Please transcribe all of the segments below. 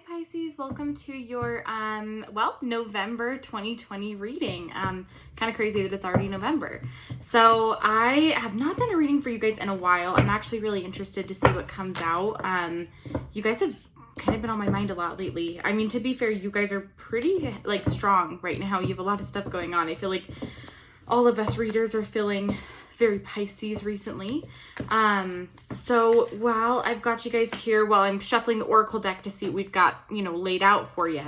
Pisces, welcome to your November 2020 reading. Kind of crazy that it's already November. So I have not done a reading for you guys in a while. I'm actually really interested to see what comes out. You guys have kind of been on my mind a lot lately. I mean, to be fair, you guys are pretty strong right now. You have a lot of stuff going on. I feel like all of us readers are feeling very Pisces recently. So while I've got you guys here, while I'm shuffling the Oracle deck to see what we've got, laid out for you,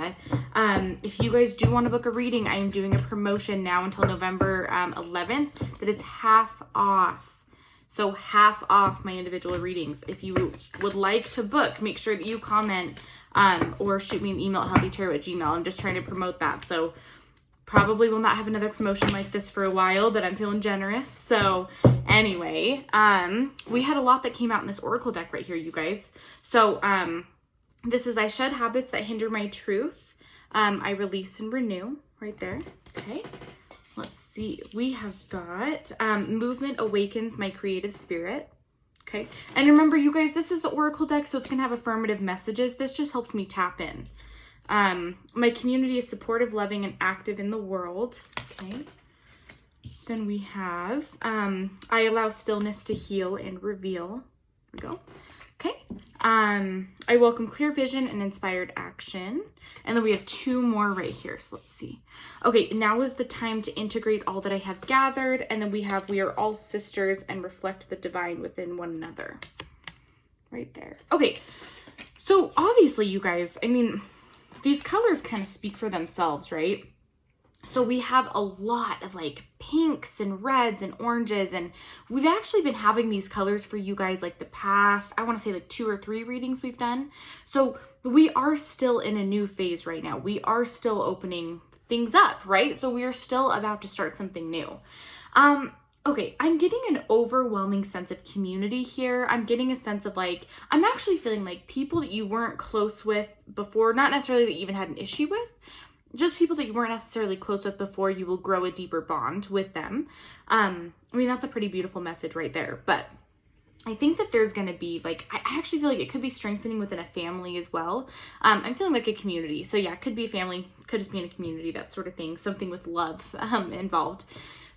if you guys do want to book a reading, I am doing a promotion now until November 11th that is half off. So half off my individual readings. If you would like to book, make sure that you comment or shoot me an email at healthytarot@gmail.com. I'm just trying to promote that. So probably will not have another promotion like this for a while, but I'm feeling generous. So anyway, we had a lot that came out in this Oracle deck right here, you guys. So this is I shed habits that hinder my truth. I release and renew right there. Okay. Let's see. We have got movement awakens my creative spirit. Okay. And remember, you guys, this is the Oracle deck, so it's going to have affirmative messages. This just helps me tap in. My community is supportive, loving, and active in the world. Okay. Then we have, I allow stillness to heal and reveal. There we go. Okay. I welcome clear vision and inspired action. And then we have two more right here. So let's see. Okay. Now is the time to integrate all that I have gathered. And then we have, we are all sisters and reflect the divine within one another. Right there. Okay. So obviously, you guys, I mean, these colors kind of speak for themselves, right? So we have a lot of pinks and reds and oranges, and we've actually been having these colors for you guys the past, I want to say 2 or 3 readings we've done. So we are still in a new phase right now. We are still opening things up, right? So we are still about to start something new. Okay, I'm getting an overwhelming sense of community here. I'm getting a sense of I'm actually feeling people that you weren't close with before, not necessarily that you even had an issue with, just people that you weren't necessarily close with before, you will grow a deeper bond with them. I mean, that's a pretty beautiful message right there. But I think that there's going to be I actually feel like it could be strengthening within a family as well. I'm feeling like a community. So yeah, it could be a family, could just be in a community, that sort of thing, something with love involved.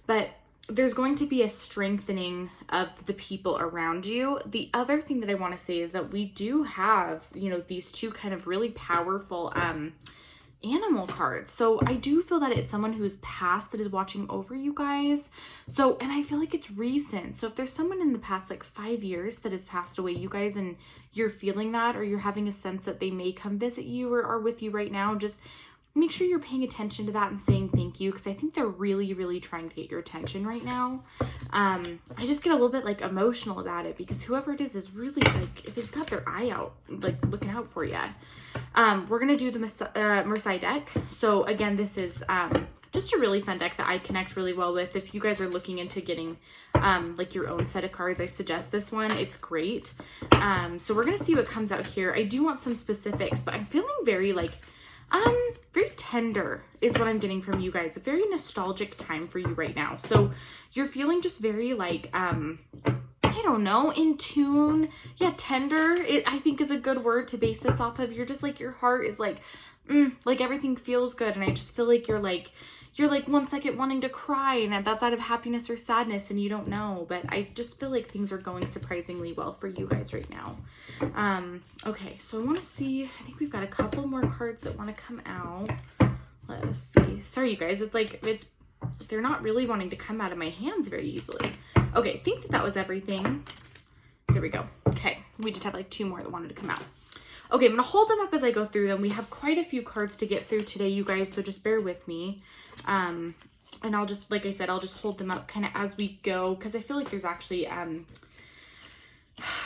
But there's going to be a strengthening of the people around you. The other thing that I want to say is that we do have, these two kind of really powerful animal cards. So I do feel that it's someone who's past that is watching over you guys. So, and I feel like it's recent. So if there's someone in the past 5 years that has passed away, you guys, and you're feeling that, or you're having a sense that they may come visit you or are with you right now, just make sure you're paying attention to that and saying thank you, because I think they're really, really trying to get your attention right now. I just get a little bit emotional about it, because whoever it is really if they've got their eye out, looking out for you. We're going to do the Marseille deck. So again, this is just a really fun deck that I connect really well with. If you guys are looking into getting your own set of cards, I suggest this one. It's great. So we're going to see what comes out here. I do want some specifics, but I'm feeling very very tender is what I'm getting from you guys. A very nostalgic time for you right now. So you're feeling just very I don't know, in tune. Yeah, tender, I think is a good word to base this off of. You're just your heart is everything feels good. And I just feel you're 1 second wanting to cry, and that's out of happiness or sadness, and you don't know. But I just feel things are going surprisingly well for you guys right now. Okay, so I want to see, I think we've got a couple more cards that want to come out. Let's see. Sorry, you guys, they're not really wanting to come out of my hands very easily. Okay, I think that was everything. There we go. Okay, we did have 2 more that wanted to come out. Okay, I'm going to hold them up as I go through them. We have quite a few cards to get through today, you guys, so just bear with me. And I'll just, like I said, I'll just hold them up kind of as we go, because I feel there's actually,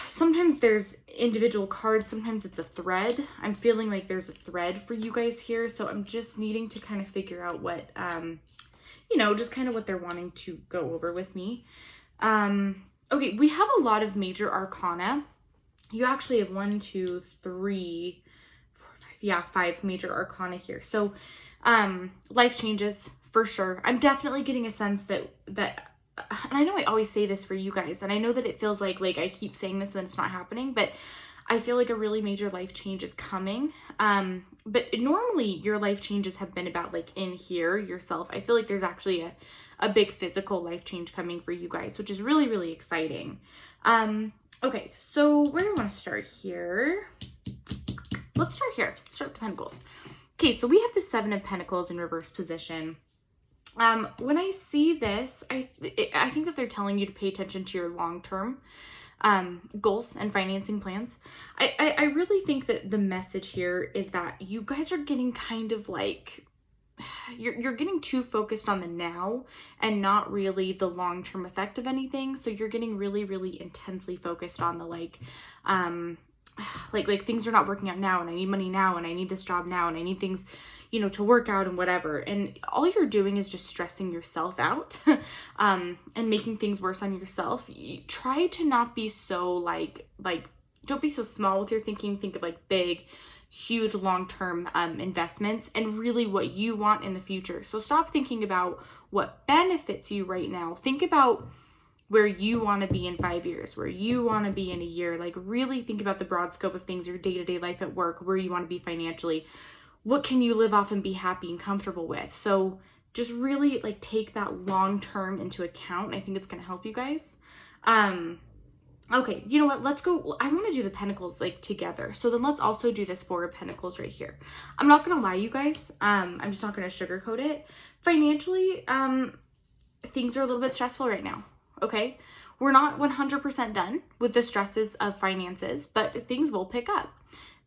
sometimes there's individual cards, sometimes it's a thread. I'm feeling there's a thread for you guys here, so I'm just needing to kind of figure out what, just kind of what they're wanting to go over with me. Okay, we have a lot of major arcana. You actually have 1, 2, 3, 4, 5. Yeah, 5 major arcana here. So, life changes for sure. I'm definitely getting a sense that, and I know I always say this for you guys, and I know that it feels like I keep saying this and it's not happening, but I feel like a really major life change is coming. But normally your life changes have been about like in here yourself. I feel like there's actually a big physical life change coming for you guys, which is really, really exciting. Okay, so where do I want to start here? Let's start here. Start with the Pentacles. Okay, so we have the Seven of Pentacles in reverse position. When I see this, I think that they're telling you to pay attention to your long-term goals and financing plans. I really think that the message here is that you guys are getting kind of like, you're getting too focused on the now and not really the long-term effect of anything. So you're getting really, really intensely focused on the like things are not working out now, and I need money now, and I need this job now, and I need things, you know, to work out and whatever. And all you're doing is just stressing yourself out and making things worse on yourself. You try to not be so like don't be so small with your thinking. Think of like big, huge long-term investments and really what you want in the future. So stop thinking about what benefits you right now. Think about where you want to be in 5 years, where you want to be in a year. Like really think about the broad scope of things, your day-to-day life at work, where you want to be financially. What can you live off and be happy and comfortable with? So just really like take that long-term into account. I think it's going to help you guys. Okay, you know what? Let's go. I want to do the Pentacles like together. So then let's also do this Four of Pentacles right here. I'm not going to lie, you guys. I'm just not going to sugarcoat it. Financially, things are a little bit stressful right now. Okay, we're not 100% done with the stresses of finances, but things will pick up.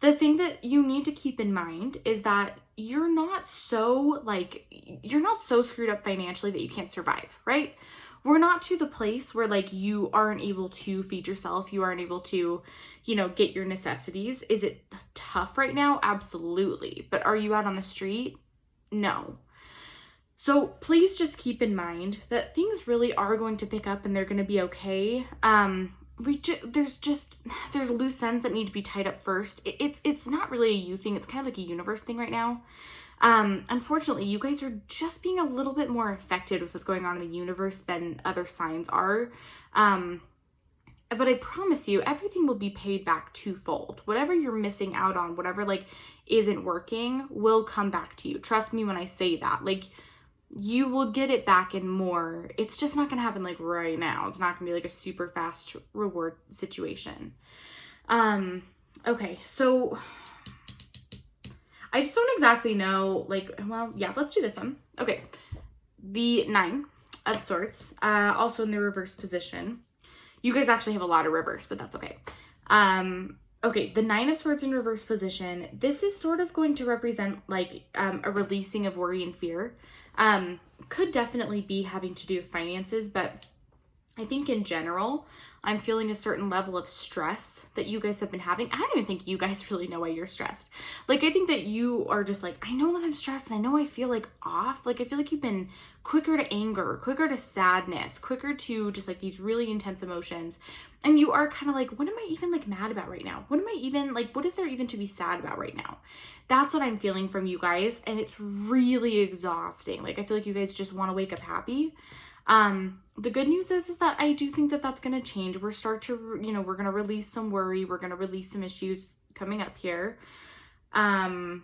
The thing that you need to keep in mind is that you're not so screwed up financially that you can't survive, right? We're not to the place where like you aren't able to feed yourself, you aren't able to, you know, get your necessities. Is it tough right now? Absolutely. But are you out on the street? No. So please just keep in mind that things really are going to pick up and they're going to be okay. There's loose ends that need to be tied up first. It's not really a you thing. It's kind of like a universe thing right now. Unfortunately, you guys are just being a little bit more affected with what's going on in the universe than other signs are. But I promise you, everything will be paid back twofold. Whatever you're missing out on, whatever like isn't working, will come back to you. Trust me when I say that. Like, you will get it back and more. It's just not going to happen like right now. It's not going to be like a super fast reward situation. Okay, so I just don't exactly know, like, well, yeah, let's do this one. Okay, the Nine of Swords, also in the reverse position. You guys actually have a lot of reverse, but that's okay. Okay, the Nine of Swords in reverse position. This is sort of going to represent like a releasing of worry and fear. Could definitely be having to do with finances, but I think in general, I'm feeling a certain level of stress that you guys have been having. I don't even think you guys really know why you're stressed. Like, I think that you are just like, I know that I'm stressed and I know I feel like off. Like, I feel like you've been quicker to anger, quicker to sadness, quicker to just like these really intense emotions. And you are kind of like, what am I even like mad about right now? What am I even like, what is there even to be sad about right now? That's what I'm feeling from you guys. And it's really exhausting. Like, I feel like you guys just want to wake up happy. The good news is that I do think that that's going to change. We're going to release some worry. We're going to release some issues coming up here. And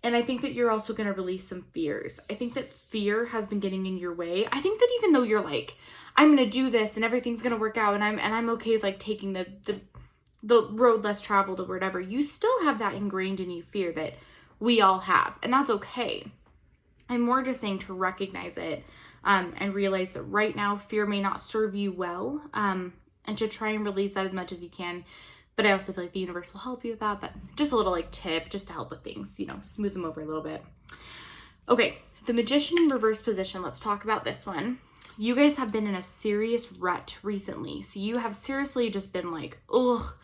I think that you're also going to release some fears. I think that fear has been getting in your way. I think that even though you're like, I'm going to do this and everything's going to work out and I'm okay with like taking the road less traveled or whatever, you still have that ingrained in you fear that we all have. And that's okay. I'm more just saying to recognize it and realize that right now fear may not serve you well, and to try and release that as much as you can. But I also feel like the universe will help you with that. But just a little like tip just to help with things, you know, smooth them over a little bit. Okay, the Magician in reverse position. Let's talk about this one. You guys have been in a serious rut recently. So you have seriously just been like, ugh,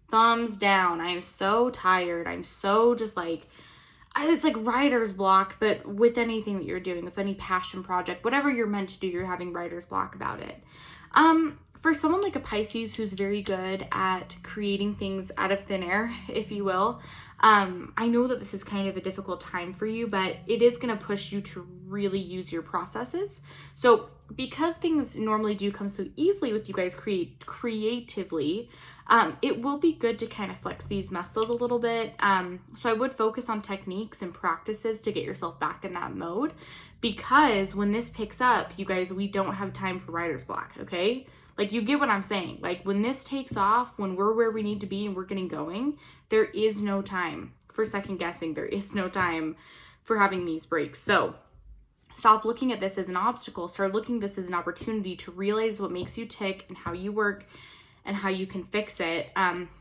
thumbs down. I am so tired. I'm so just like, it's like writer's block, but with anything that you're doing, with any passion project, whatever you're meant to do, you're having writer's block about it. For someone like a Pisces who's very good at creating things out of thin air, if you will, I know that this is kind of a difficult time for you, but it is going to push you to really use your processes. So because things normally do come so easily with you guys creatively, it will be good to kind of flex these muscles a little bit. So I would focus on techniques and practices to get yourself back in that mode, because when this picks up, you guys, we don't have time for writer's block, okay? Like, you get what I'm saying. Like, when this takes off, when we're where we need to be and we're getting going, there is no time for second guessing. There is no time for having these breaks. So stop looking at this as an obstacle. Start looking at this as an opportunity to realize what makes you tick and how you work and how you can fix it.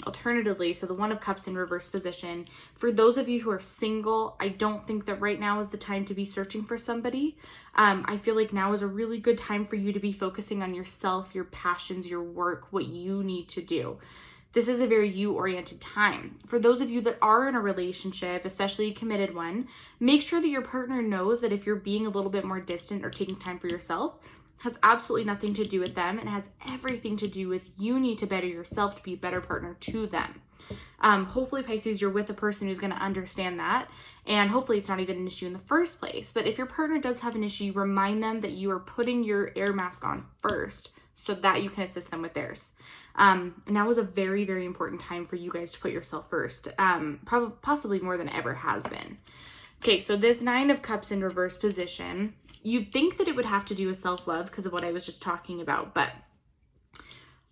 Alternatively, so the One of Cups in reverse position, for those of you who are single, I don't think that right now is the time to be searching for somebody. I feel like now is a really good time for you to be focusing on yourself, your passions, your work, what you need to do. This is a very you-oriented time. For those of you that are in a relationship, especially a committed one, make sure that your partner knows that if you're being a little bit more distant or taking time for yourself, has absolutely nothing to do with them and has everything to do with you need to better yourself to be a better partner to them. Hopefully, Pisces, you're with a person who's going to understand that, and hopefully it's not even an issue in the first place. But if your partner does have an issue, remind them that you are putting your air mask on first so that you can assist them with theirs. Now is a very, very important time for you guys to put yourself first, possibly more than ever has been. Okay, so this Nine of Cups in reverse position, you'd think that it would have to do with self-love because of what I was just talking about, but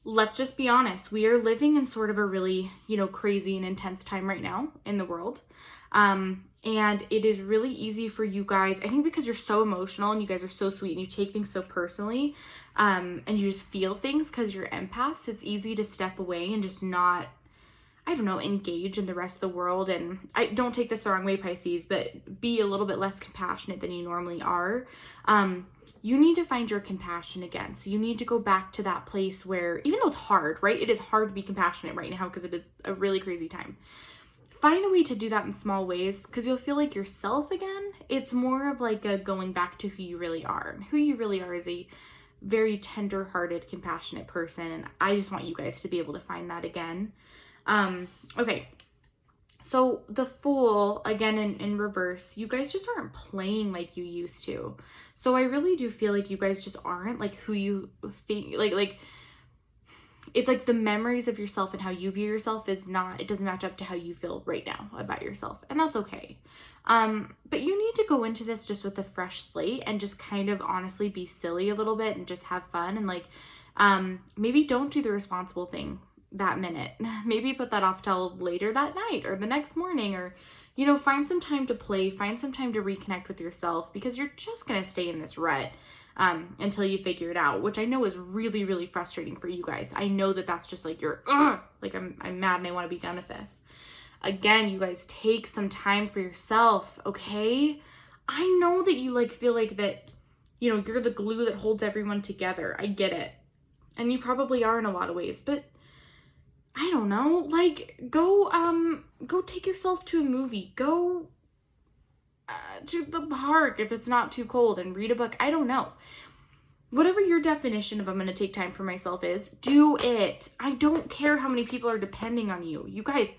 let's just be honest. We are living in sort of a really, crazy and intense time right now in the world. And it is really easy for you guys, I think because you're so emotional and you guys are so sweet and you take things so personally, and you just feel things because you're empaths, it's easy to step away and just not, engage in the rest of the world. And I don't take this the wrong way, Pisces, but be a little bit less compassionate than you normally are. You need to find your compassion again. So you need to go back to that place where, even though it's hard, right? It is hard to be compassionate right now because it is a really crazy time. Find a way to do that in small ways because you'll feel like yourself again. It's more of like a going back to who you really are. And who you really are is a very tender-hearted, compassionate person. And I just want you guys to be able to find that again. Okay. So the Fool, again, in reverse, you guys just aren't playing like you used to. So I really do feel like you guys just aren't like who you think, like, it's like the memories of yourself and how you view yourself it doesn't match up to how you feel right now about yourself. And that's okay. But you need to go into this just with a fresh slate and just kind of honestly be silly a little bit and just have fun. And maybe don't do the responsible thing that minute. Maybe put that off till later that night or the next morning, or find some time to play, find some time to reconnect with yourself, because you're just going to stay in this rut until you figure it out, which I know is really, really frustrating for you guys. I know that that's just like I'm mad and I want to be done with this. Again, you guys, take some time for yourself, okay? I know that you feel like that, you're the glue that holds everyone together. I get it. And you probably are in a lot of ways, but I don't know, go take yourself to a movie, go to the park if it's not too cold and read a book. I don't know. Whatever your definition of I'm going to take time for myself is, do it. I don't care how many people are depending on you. You guys,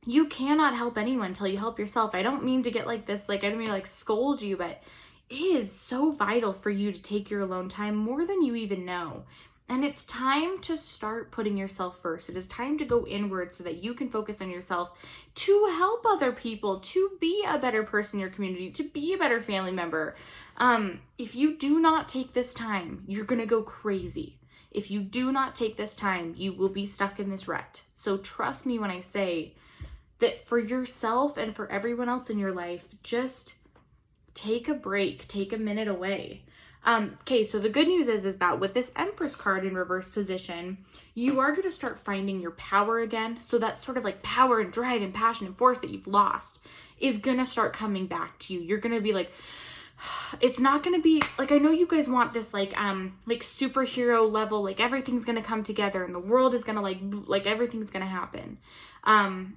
you cannot help anyone until you help yourself. I don't mean to get like this, I don't mean to scold you, but it is so vital for you to take your alone time more than you even know. And it's time to start putting yourself first. It is time to go inward so that you can focus on yourself to help other people, to be a better person in your community, to be a better family member. If you do not take this time, you're going to go crazy. If you do not take this time, you will be stuck in this rut. So trust me when I say that for yourself and for everyone else in your life, just take a break, take a minute away. Okay, so the good news is that with this Empress card in reverse position, you are going to start finding your power again. So that sort of power and drive and passion and force that you've lost is going to start coming back to you. You're going to be it's not going to be I know you guys want this superhero level, everything's going to come together and the world is going to everything's going to happen.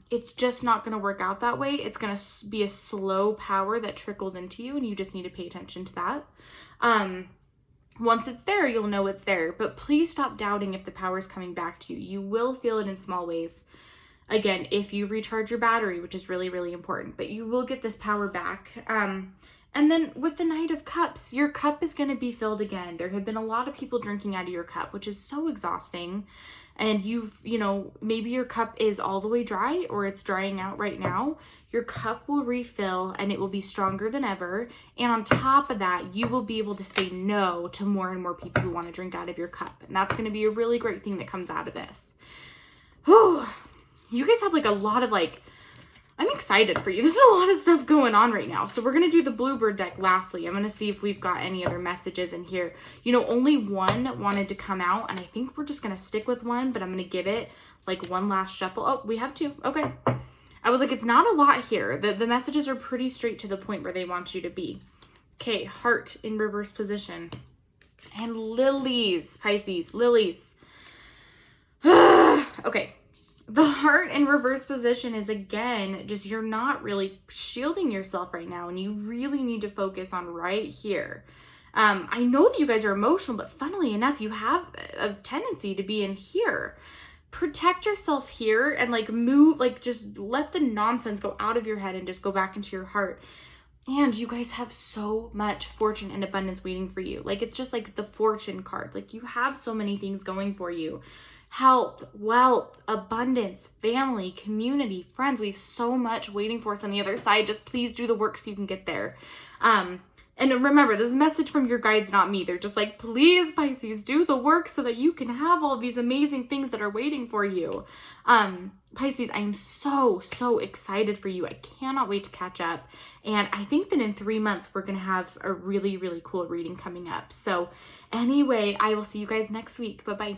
It's just not going to work out that way. It's going to be a slow power that trickles into you, and you just need to pay attention to that. Once it's there, you'll know it's there. But please stop doubting if the power is coming back to you. You will feel it in small ways. Again, if you recharge your battery, which is really, really important, but you will get this power back. And then with the Knight of Cups, your cup is going to be filled again. There have been a lot of people drinking out of your cup, which is so exhausting. And maybe your cup is all the way dry or it's drying out right now. Your cup will refill and it will be stronger than ever. And on top of that, you will be able to say no to more and more people who want to drink out of your cup. And that's going to be a really great thing that comes out of this. Whew. You guys have like a lot of I'm excited for you. There's a lot of stuff going on right now. So we're going to do the Bluebird deck lastly. I'm going to see if we've got any other messages in here. Only one wanted to come out, and I think we're just going to stick with one, but I'm going to give it one last shuffle. Oh, we have two. Okay. I was like, it's not a lot here. The messages are pretty straight to the point where they want you to be. Okay, Heart in reverse position. And lilies, Pisces, lilies. Okay. The Heart in reverse position is, again, just you're not really shielding yourself right now, and you really need to focus on right here. I know that you guys are emotional, but funnily enough, you have a tendency to be in here. Protect yourself here and move, just let the nonsense go out of your head and just go back into your heart. And you guys have so much fortune and abundance waiting for you. It's just the fortune card. You have so many things going for you. Health, wealth, abundance, family, community, friends. We have so much waiting for us on the other side. Just please do the work so you can get there. And remember, this is a message from your guides, not me. They're just please, Pisces, do the work so that you can have all these amazing things that are waiting for you. Pisces, I am so, so excited for you. I cannot wait to catch up. And I think that in 3 months, we're going to have a really, really cool reading coming up. So anyway, I will see you guys next week. Bye-bye.